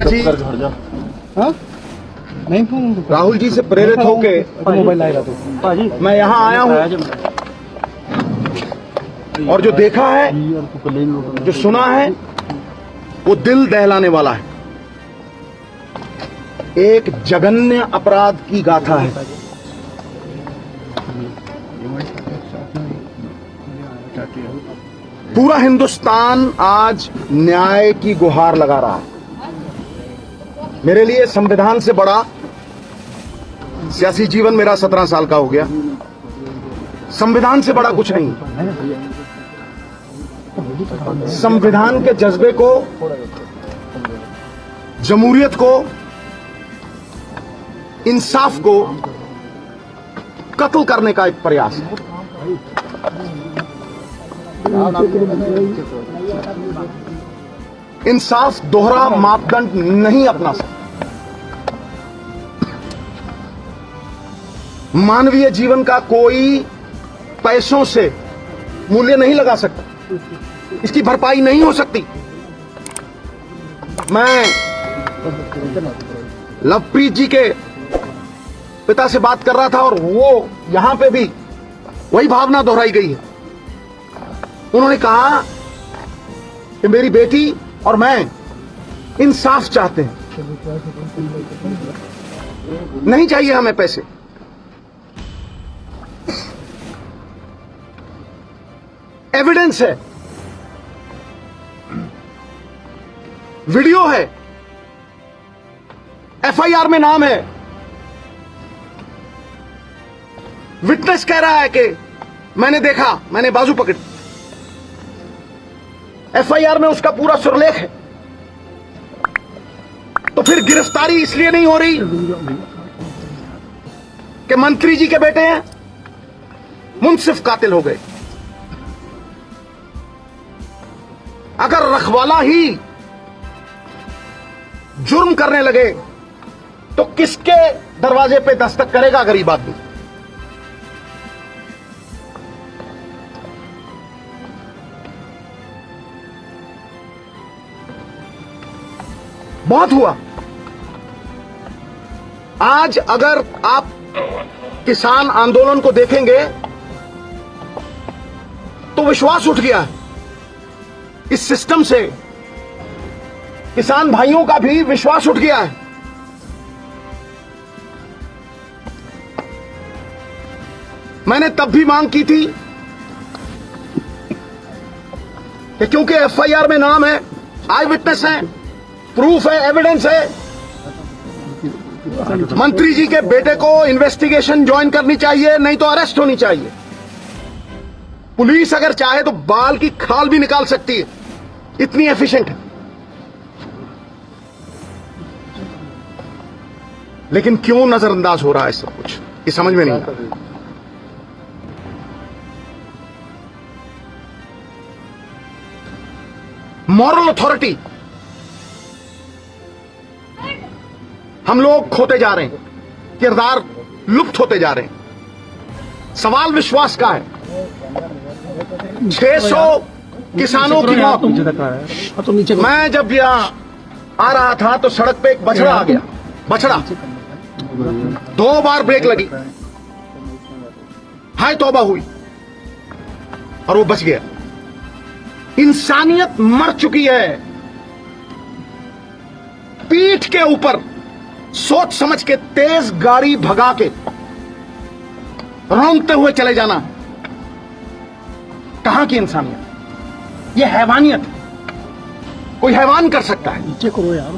जी हाँ नहीं फोन राहुल जी से प्रेरित होके मोबाइल आएगा तो मैं यहाँ आया हूँ और जो देखा है, जो सुना है, वो दिल दहलाने वाला है। एक जघन्य अपराध की गाथा है। पूरा हिंदुस्तान आज न्याय की गुहार लगा रहा है। मेरे लिए संविधान से बड़ा, सियासी जीवन मेरा 17 साल का हो गया, संविधान से बड़ा कुछ नहीं। संविधान के जज्बे को, जमहूरियत को, इंसाफ को कत्ल करने का एक प्रयास है। इंसाफ दोहरा मापदंड नहीं अपना सकता। मानवीय जीवन का कोई पैसों से मूल्य नहीं लगा सकता, इसकी भरपाई नहीं हो सकती। मैं लवप्रीत जी के पिता से बात कर रहा था और वो यहां पे भी वही भावना दोहराई गई है। उन्होंने कहा कि मेरी बेटी और मैं इंसाफ चाहते हैं, नहीं चाहिए हमें पैसे। एविडेंस है, वीडियो है, एफआईआर में नाम है, विटनेस कह रहा है कि मैंने देखा, मैंने बाजू पकड़ी। एफआईआर में उसका पूरा सुरलेख है। तो फिर गिरफ्तारी इसलिए नहीं हो रही कि मंत्री जी के बेटे हैं, मुंसिफ कातिल हो गए। अगर रखवाला ही जुर्म करने लगे तो किसके दरवाजे पे दस्तक करेगा गरीब आदमी? बहुत हुआ। आज अगर आप किसान आंदोलन को देखेंगे तो विश्वास उठ गया है इस सिस्टम से। किसान भाइयों का भी विश्वास उठ गया है। मैंने तब भी मांग की थी कि क्योंकि एफआईआर में नाम है, आई विटनेस है, प्रूफ है, एविडेंस है, मंत्री जी के बेटे को इन्वेस्टिगेशन ज्वाइन करनी चाहिए, नहीं तो अरेस्ट होनी चाहिए। पुलिस अगर चाहे तो बाल की खाल भी निकाल सकती है, इतनी एफिशिएंट है। लेकिन क्यों नजरअंदाज हो रहा है सब कुछ, ये समझ में नहीं आ रहा। मॉरल अथॉरिटी हम लोग खोते जा रहे हैं, किरदार लुप्त होते जा रहे हैं। सवाल विश्वास का है। 600 किसानों की मौत। मैं जब यहां आ रहा था तो सड़क पे एक बछड़ा आ गया। बछड़ा 2 बार ब्रेक लगी, हाय तौबा हुई और वो बच गया। इंसानियत मर चुकी है। पीठ के ऊपर सोच समझ के तेज गाड़ी भगा के रौंदते हुए चले जाना, कहां की इंसानियत? यह हैवानियत है। कोई हैवान कर सकता है। नीचे करो यार।